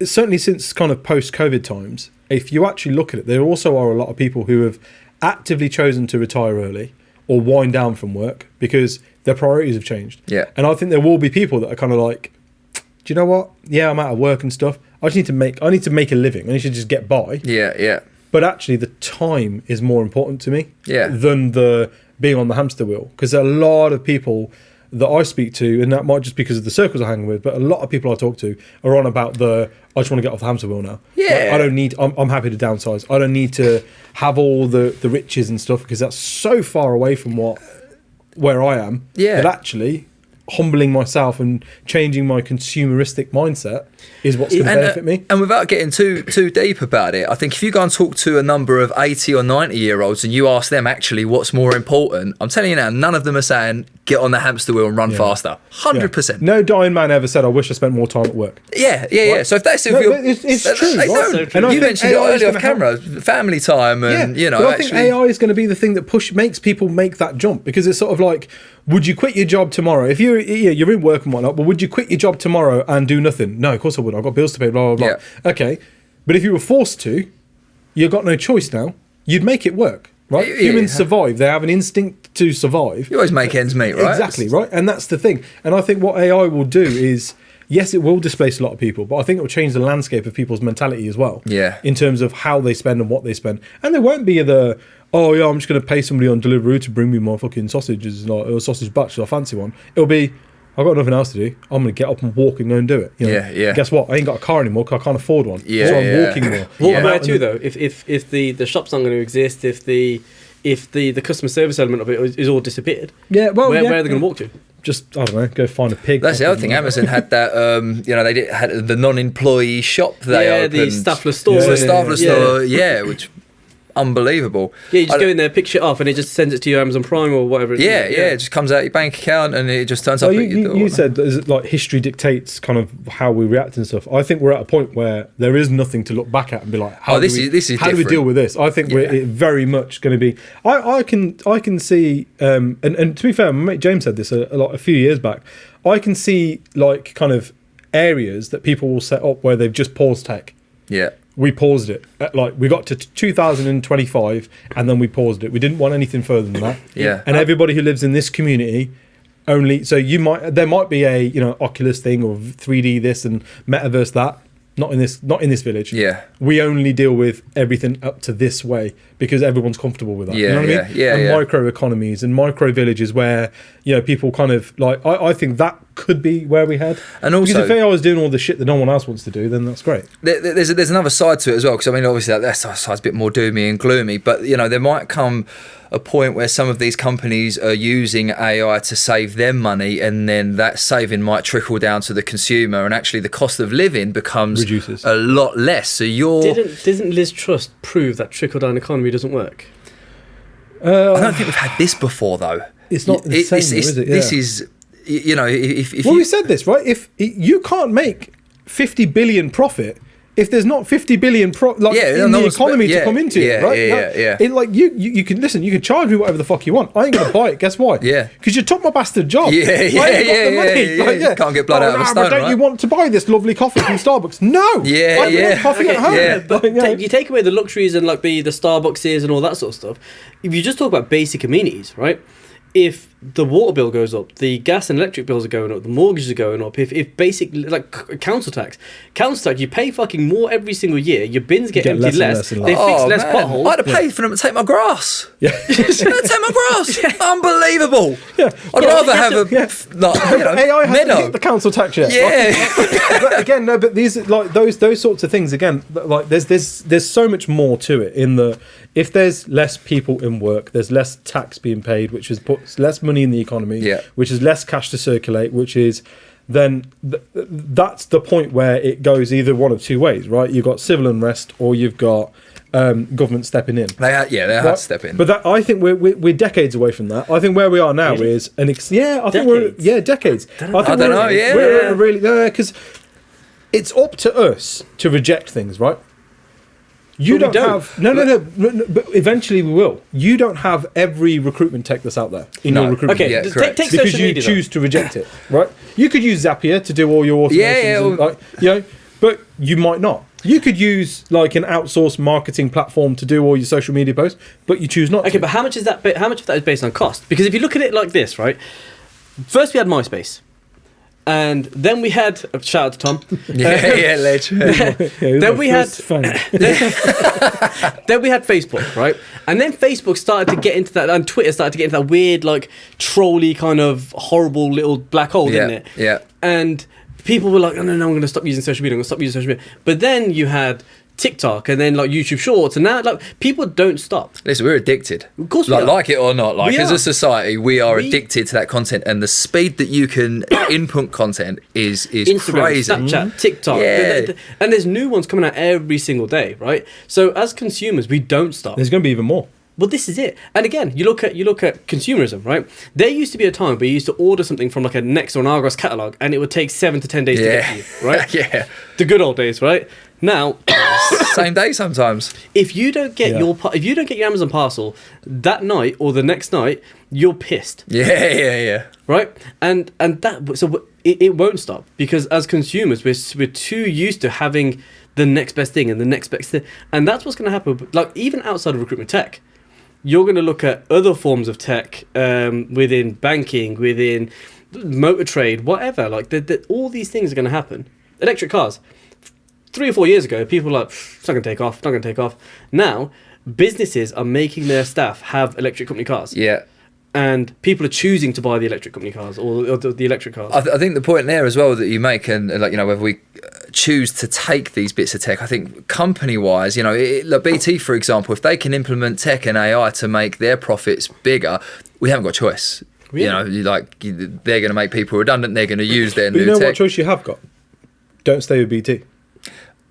certainly since kind of post-COVID times, if you actually look at it, there also are a lot of people who have actively chosen to retire early or wind down from work because their priorities have changed. Yeah. And I think there will be people that are kind of like, do you know what? Yeah, I'm out of work and stuff. I need to make a living. I need to just get by. Yeah. But actually the time is more important to me than the being on the hamster wheel. Because a lot of people that I speak to, and that might just because of the circles I hang with, but a lot of people I talk to are on about I just want to get off the hamster wheel now. Yeah. Like, I'm happy to downsize. I don't need to have all the riches and stuff because that's so far away from where I am. Yeah. But actually, humbling myself and changing my consumeristic mindset is what's going to benefit me. And without getting too deep about it, I think if you go and talk to a number of 80 or 90-year-olds and you ask them actually what's more important, I'm telling you now, none of them are saying get on the hamster wheel and run faster. 100%. Yeah. No dying man ever said, I wish I spent more time at work. Yeah. So if that's it's true. They right? don't. And you mentioned it earlier off camera, family time, and you know. But I think AI is going to be the thing that makes people make that jump, because it's sort of like, would you quit your job tomorrow if you're in work and whatnot? But would you quit your job tomorrow and do nothing? No, of course I would. I've got bills to pay. Blah blah blah. Yeah. Okay, but if you were forced to, you've got no choice now. You'd make it work. right? Humans survive. They have an instinct to survive. You always make ends meet, right? Exactly, right? And that's the thing. And I think what AI will do is, yes, it will displace a lot of people, but I think it will change the landscape of people's mentality as well. Yeah. In terms of how they spend and what they spend. And there won't be the, oh yeah, I'm just going to pay somebody on Deliveroo to bring me my fucking sausages, or a sausage batch, or a fancy one. It'll be, I've got nothing else to do. I'm going to get up and walk and go and do it. You know? Yeah. Guess what? I ain't got a car anymore because I can't afford one. Yeah, so I'm walking more. What about too though? If the shop's not going to exist, if the customer service element of it is all disappeared, where are they going to walk to? Just, I don't know, go find a pig. That's the other thing. Amazon had that, they had the non-employee shop they opened. The staffless store. The staffless store, which unbelievable. Yeah, you just go in there, pick shit off, and it just sends it to your Amazon Prime or whatever. It just comes out your bank account and it just turns up at your door. You said that like history dictates kind of how we react and stuff. I think we're at a point where there is nothing to look back at and be like, how do we deal with this? I think we're very much going to be. I can see, and to be fair, my mate James said this a few years back. I can see like kind of areas that people will set up where they've just paused tech. Yeah. We paused it. We got to 2025 and then we paused it. We didn't want anything further than that. Yeah. And everybody who lives in this community there might be a Oculus thing or 3D this and metaverse that. Not in this village. Yeah. We only deal with everything up to this way because everyone's comfortable with that. Yeah, you know what I mean? And micro economies and micro villages where people kind of like. I think that could be where we head. And also, because if AI is doing all the shit that no one else wants to do, then that's great. There's another side to it as well. Because I mean, obviously that side's a bit more doomy and gloomy. But there might come a point where some of these companies are using AI to save them money, and then that saving might trickle down to the consumer, and actually the cost of living reduces a lot less. So didn't Liz Truss prove that trickle down economy doesn't work? I don't think we've had this before though. It's not the same, is it? Yeah. This is if we said this right. If you can't make 50 billion profit. If there's not 50 billion in the economy to come into it, right? You can listen. You can charge me whatever the fuck you want. I ain't gonna buy it. Guess why? Yeah. Because you took my bastard job. Yeah. Can't get blood out of a stone. Don't you want to buy this lovely coffee from Starbucks? No. I want coffee at home. Yeah. But you take away the luxuries and like the Starbuckses and all that sort of stuff. If you just talk about basic amenities, right? If the water bill goes up, the gas and electric bills are going up, the mortgages are going up, if basic, like council tax, you pay fucking more every single year, your bins get emptied less, they fix less potholes. I had to pay for them to take my grass. Yeah. Take my grass. Unbelievable. Yeah. I'd rather have AI hasn't hit the council tax yet. Yeah. But again, no, but these like those sorts of things again, like there's so much more to it if there's less people in work, there's less tax being paid, which is puts less money in the economy, which is less cash to circulate, which is then that's the point where it goes either one of two ways, right? You've got civil unrest or you've got government stepping in. They had to step in. But I think we're decades away from that. I think where we are now is decades. I don't know. We're really because it's up to us to reject things, right? You don't have no, but eventually we will. You don't have every recruitment tech that's out there in your recruitment. Okay, correct. Take because social you media, choose to reject it, right? You could use Zapier to do all your automations, but you might not. You could use like an outsourced marketing platform to do all your social media posts, but you choose not to. Okay, but how much of that is based on cost? Because if you look at it like this, right? First we had MySpace. And then we had shout out to Tom. Ledge. Then we had Facebook, right? And then Facebook started to get into that, and Twitter started to get into that weird, like trolly kind of horrible little black hole, didn't it? Yeah. And people were like, "Oh, no, I'm going to stop using social media. But then you had TikTok and then like YouTube Shorts, and now like people don't stop. Listen, we're addicted. Of course we are. Like it or not, as a society, we are addicted to that content, and the speed that you can input content is Instagram, crazy. Snapchat, TikTok, and there's new ones coming out every single day, right? So as consumers, we don't stop. There's going to be even more. Well, this is it. And again, you look at consumerism, right? There used to be a time where you used to order something from like a Next or an Argos catalogue, and it would take 7 to 10 days to get to you, right? Yeah. The good old days, right? Now, same day sometimes. If you don't get your Amazon parcel that night or the next night, you're pissed. Yeah. Right? And that so it won't stop, because as consumers we're too used to having the next best thing and the next best thing, and that's what's going to happen. Like even outside of recruitment tech, you're going to look at other forms of tech within banking, within motor trade, whatever. Like all these things are going to happen. Electric cars. 3 or 4 years ago, people were like, it's not going to take off, it's not going to take off. Now, businesses are making their staff have electric company cars. Yeah. And people are choosing to buy the electric company cars or the electric cars. I think the point there as well that you make, and like, you know, whether we choose to take these bits of tech, I think company-wise, you know, like BT, for example, if they can implement tech and AI to make their profits bigger, we haven't got a choice. Yeah. You know, like they're going to make people redundant. They're going to use their new tech. You know what choice you have got? Don't stay with BT.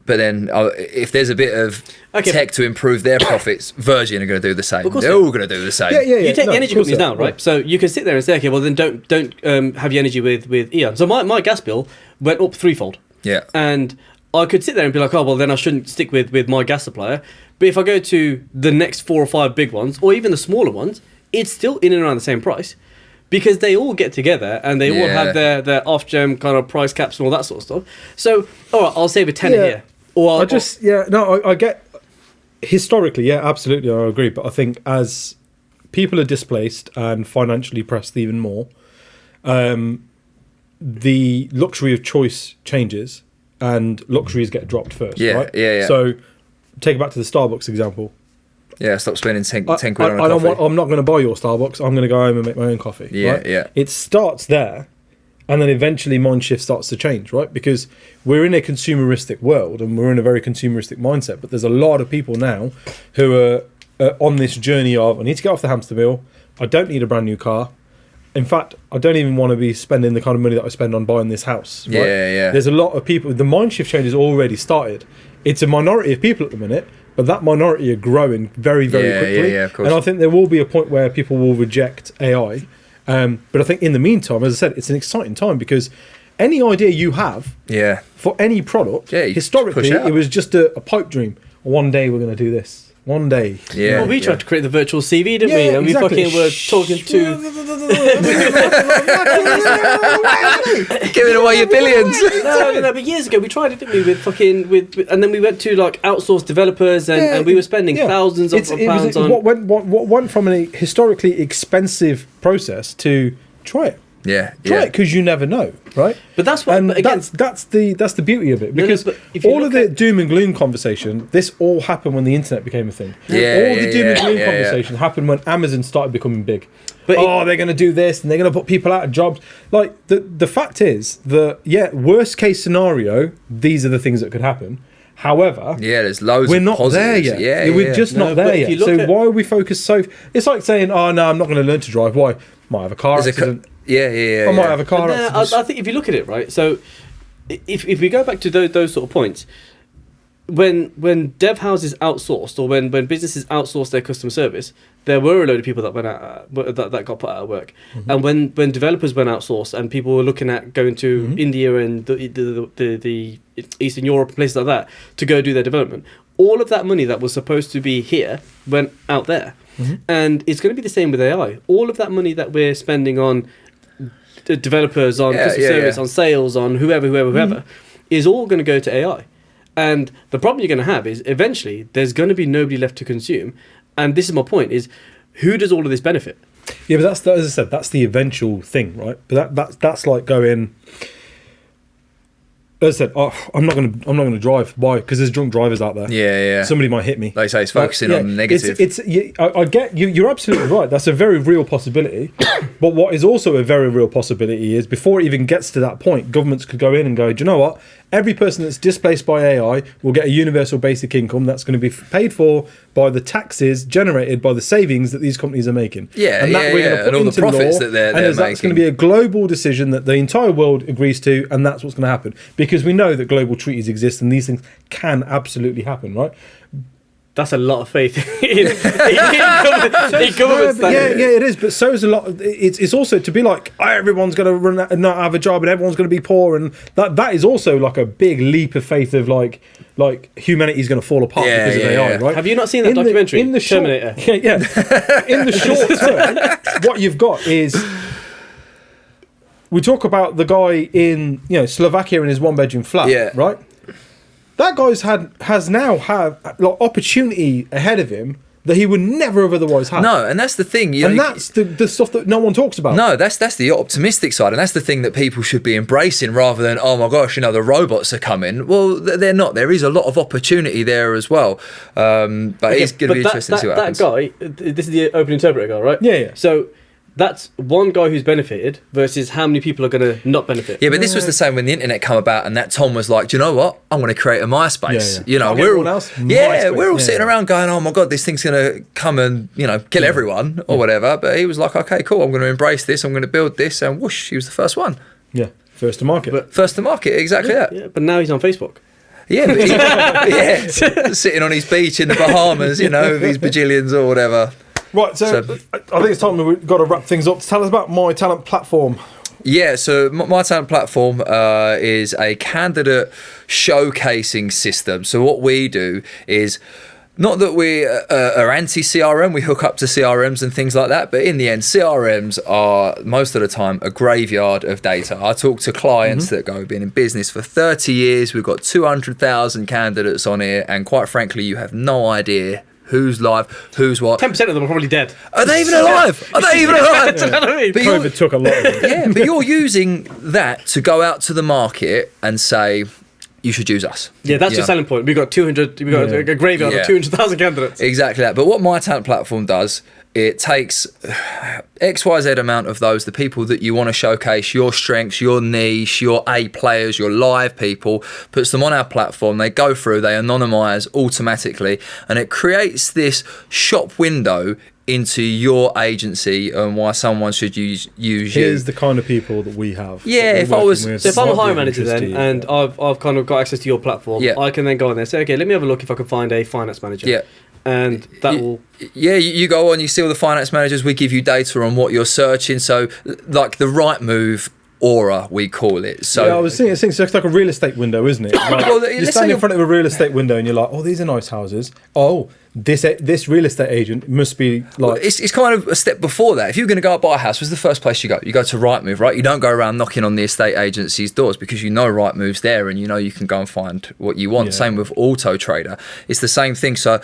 But then, if there's a bit of tech to improve their profits, Virgin are going to do the same. They're all going to do the same. Yeah. You take the energy companies now, right? So you can sit there and say, okay, well then don't have your energy with Eon. So my gas bill went up threefold. Yeah. And I could sit there and be like, oh, well then I shouldn't stick with my gas supplier. But if I go to the next 4 or 5 big ones, or even the smaller ones, it's still in and around the same price. Because they all get together and they all have their off-gem kind of price caps and all that sort of stuff. So, all right, I'll save a tenner here. Or I get, historically, absolutely, I agree. But I think as people are displaced and financially pressed even more, the luxury of choice changes and luxuries get dropped first, right? Yeah. So take it back to the Starbucks example. Yeah, stop spending 10 quid on a coffee. I'm not going to buy your Starbucks. I'm going to go home and make my own coffee. Yeah. It starts there, and then eventually mind shift starts to change, right? Because we're in a consumeristic world, and we're in a very consumeristic mindset. But there's a lot of people now who are on this journey of, I need to get off the hamster wheel. I don't need a brand new car. In fact, I don't even want to be spending the kind of money that I spend on buying this house. Right? Yeah. There's a lot of people. The mind shift change has already started. It's a minority of people at the minute. But that minority are growing very, very quickly. Yeah, of course. And I think there will be a point where people will reject AI. But I think in the meantime, as I said, it's an exciting time because any idea you have for any product, historically, it was just a pipe dream. One day we're going to do this. One day. Yeah. Well, we tried to create the virtual CV, didn't we? And exactly. we fucking were talking to... Giving away your billions. No, but years ago we tried it, didn't we? With and then we went to like outsourced developers and we were spending thousands of pounds on... What went from a historically expensive process to try it. Try it because you never know, right? But that's what, and but again, that's the beauty of it because all of the doom and gloom conversation, this all happened when the internet became a thing. All the doom and gloom conversation happened when Amazon started becoming big. But they're going to do this and they're going to put people out of jobs. Like the fact is that worst case scenario, these are the things that could happen. However, there's loads. We're of not positives. there yet. We're just not there yet. So why are we focused so? It's like saying, "Oh no, I'm not going to learn to drive." Why? Might have a car accident. I might have a car accident. I think if you look at it, right. So if we go back to those sort of points, when dev houses outsourced or when businesses outsourced their customer service, there were a load of people that went out that got put out of work. Mm-hmm. And when developers went outsourced and people were looking at going to India and the Eastern Europe, places like that, to go do their development, all of that money that was supposed to be here went out there. Mm-hmm. And it's going to be the same with AI. All of that money that we're spending on developers, on customer service, on sales, on whoever, is all going to go to AI. And the problem you're going to have is eventually there's going to be nobody left to consume. And this is my point: is who does all of this benefit? Yeah, but that's, as I said, that's the eventual thing, right? But that's like going. As I said, I'm not going to drive. Why? Because there's drunk drivers out there. Yeah. Somebody might hit me. Like I say, it's focusing on negative. I get you. You're absolutely right. That's a very real possibility. But what is also a very real possibility is before it even gets to that point, governments could go in and go, do you know what? Every person that's displaced by AI will get a universal basic income that's going to be paid for by the taxes generated by the savings that these companies are making. And all the profits that they're making. That's going to be a global decision that the entire world agrees to, and that's what's going to happen. Because we know that global treaties exist and these things can absolutely happen, right? That's a lot of faith in governments. It is. But so is a lot. It's also to be like, everyone's going to not have a job and everyone's going to be poor, and that is also like a big leap of faith of like humanity's going to fall apart because of AI, right? Have you not seen that documentary? In the Terminator. In the short term, what you've got is. We talk about the guy in Slovakia in his 1-bedroom flat, right? That guy's has now had opportunity ahead of him that he would never have otherwise had. No, and that's the thing. That's the stuff that no one talks about. No, that's the optimistic side, and that's the thing that people should be embracing rather than, oh my gosh, the robots are coming. Well, they're not. There is a lot of opportunity there as well. But it's going to be interesting to see what happens. That guy, this is the open interpreter guy, right? Yeah. So that's one guy who's benefited versus how many people are going to not benefit. Yeah, but this was the same when the internet came about, and that Tom was like, do you know what? I'm going to create a MySpace. We're all sitting around going, oh my God, this thing's going to come and, kill everyone or whatever. But he was like, okay, cool, I'm going to embrace this. I'm going to build this. And whoosh, he was the first one. Yeah, first to market. First to market, exactly that. Yeah, but now he's on Facebook. Yeah, but sitting on his beach in the Bahamas, with his bajillions or whatever. Right, so I think it's time we've got to wrap things up. Tell us about My Talent Platform. Yeah, so My Talent Platform is a candidate showcasing system. So what we do is, not that we are anti-CRM, we hook up to CRMs and things like that, but in the end, CRMs are, most of the time, a graveyard of data. I talk to clients that go, been in business for 30 years, we've got 200,000 candidates on here, and quite frankly, you have no idea who's live, who's what. 10% of them are probably dead. Are they even alive? Are they even alive? But COVID took a lot of them. Yeah, but you're using that to go out to the market and say, you should use us. Yeah, that's your selling point. We've got a graveyard of 200,000 candidates. Exactly that. But what My Talent Platform does, it takes XYZ amount of those, the people that you want to showcase, your strengths, your niche, your A players, your live people, puts them on our platform. They go through, they anonymize automatically, and it creates this shop window into your agency and why someone should use you. Here's the kind of people that we have. Yeah, if I'm a hiring manager then, and I've kind of got access to your platform, I can then go on there and say, okay, let me have a look if I can find a finance manager. Yeah. And that will... Yeah, you go on, you see all the finance managers, we give you data on what you're searching. So, like the right move aura, we call it. So I was thinking it's like a real estate window, isn't it? Like, you stand in front of a real estate window and you're like, oh, these are nice houses. Oh, this real estate agent must be like... Well, it's kind of a step before that. If you're going to go out buy a house, what's the first place you go? You go to Rightmove, right? You don't go around knocking on the estate agency's doors because Rightmove's there and you can go and find what you want. Yeah. Same with Auto Trader. It's the same thing. So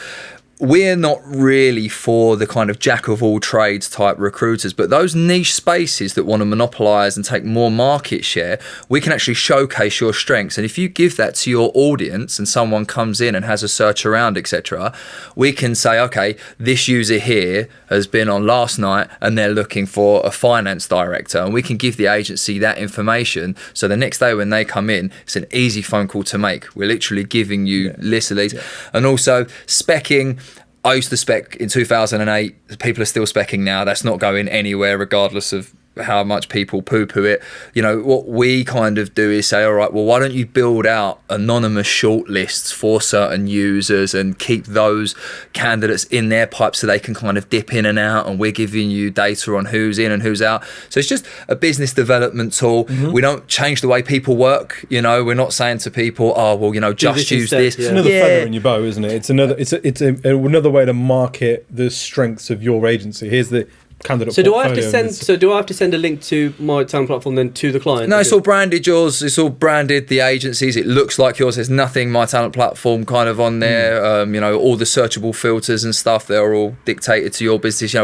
we're not really for the kind of jack of all trades type recruiters, but those niche spaces that want to monopolize and take more market share, we can actually showcase your strengths. And if you give that to your audience and someone comes in and has a search around, etc., we can say, okay, this user here has been on last night and they're looking for a finance director, and we can give the agency that information. So the next day when they come in, it's an easy phone call to make. We're literally giving you lists of these. And also specking. I used to spec in 2008. People are still specking now. That's not going anywhere, regardless of how much people poo-poo it. What we kind of do is say, all right, well, why don't you build out anonymous shortlists for certain users and keep those candidates in their pipe so they can kind of dip in and out, and we're giving you data on who's in and who's out. So it's just a business development tool. We don't change the way people work. We're not saying to people, oh, well, just use this. It's another feather in your bow, isn't it? It's another way to market the strengths of your agency. Here's the candidate. So do I have to send a link to My Talent Platform then to the client? No, it's all branded yours. It's all branded the agencies. It looks like yours. There's nothing My Talent Platform kind of on there. All the searchable filters and stuff, they're all dictated to your business.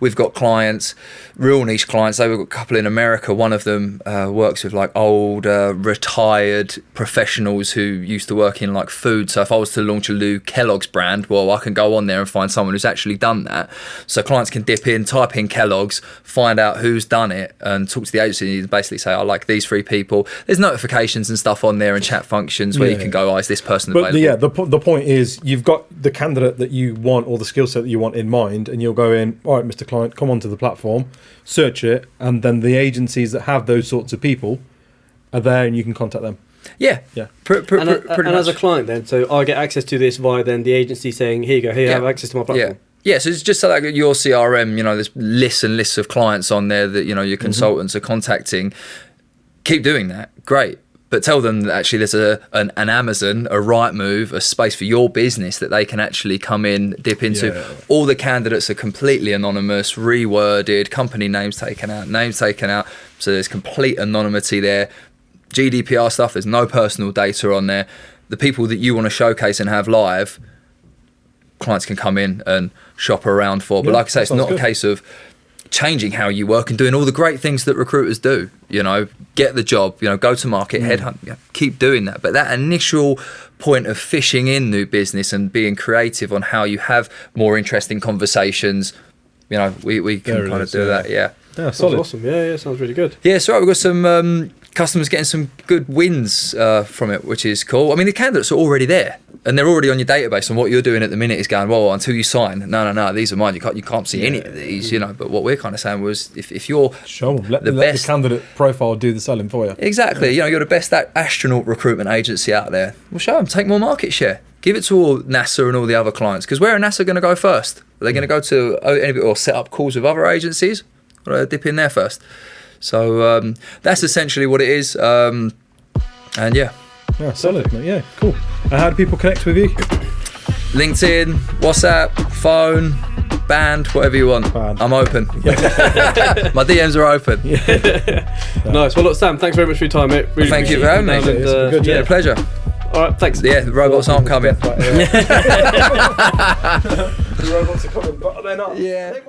We've got clients, real niche clients. We've got a couple in America. One of them works with like old retired professionals who used to work in like food. So if I was to launch a new Kellogg's brand, well, I can go on there and find someone who's actually done that. So clients can dip in, type in Kellogg's, find out who's done it, and talk to the agency and basically say, I like these 3 people. There's notifications and stuff on there and chat functions where you can go, is this person available? But the point is, you've got the candidate that you want or the skill set that you want in mind, and you'll go in, all right, Mr. Client, come onto the platform, search it, and then the agencies that have those sorts of people are there and you can contact them. Yeah. Pretty much. As a client then, so I get access to this via then the agency saying, here you go, here you have access to my platform. Yeah, so it's just like your CRM, there's lists and lists of clients on there that, your consultants are contacting. Keep doing that. Great. But tell them that actually there's an Amazon, a Rightmove, a space for your business that they can actually come in, dip into. Yeah. All the candidates are completely anonymous, reworded, company names taken out. So there's complete anonymity there. GDPR stuff, there's no personal data on there. The people that you want to showcase and have live, clients can come in and shop around for. But like I say, it's not a case of changing how you work and doing all the great things that recruiters do. Get the job, go to market, headhunt, keep doing that. But that initial point of fishing in new business and being creative on how you have more interesting conversations, we can kind of do that. Yeah, solid. Awesome. Yeah, sounds really good. Yeah, so we've got some customers getting some good wins from it, which is cool. I mean, the candidates are already there and they're already on your database, and what you're doing at the minute is going, well, until you sign, no, these are mine. You can't see any of these, But what we're kind of saying was, if you're let the candidate profile do the selling for you. Exactly. You're the best astronaut recruitment agency out there. Well, show them, take more market share. Give it to all NASA and all the other clients, because where are NASA going to go first? Are they going to go to or set up calls with other agencies? Or dip in there first? So that's essentially what it is. And yeah, solid. Yeah, cool. And how do people connect with you? LinkedIn, WhatsApp, phone, band, whatever you want. I'm open. My DMs are open. Nice. Well, look, Sam, thanks very much for your time, mate. Really Thank you for having me. And, pleasure. All right, thanks. Yeah, the robots aren't coming. The robots are coming, but they're not. Yeah.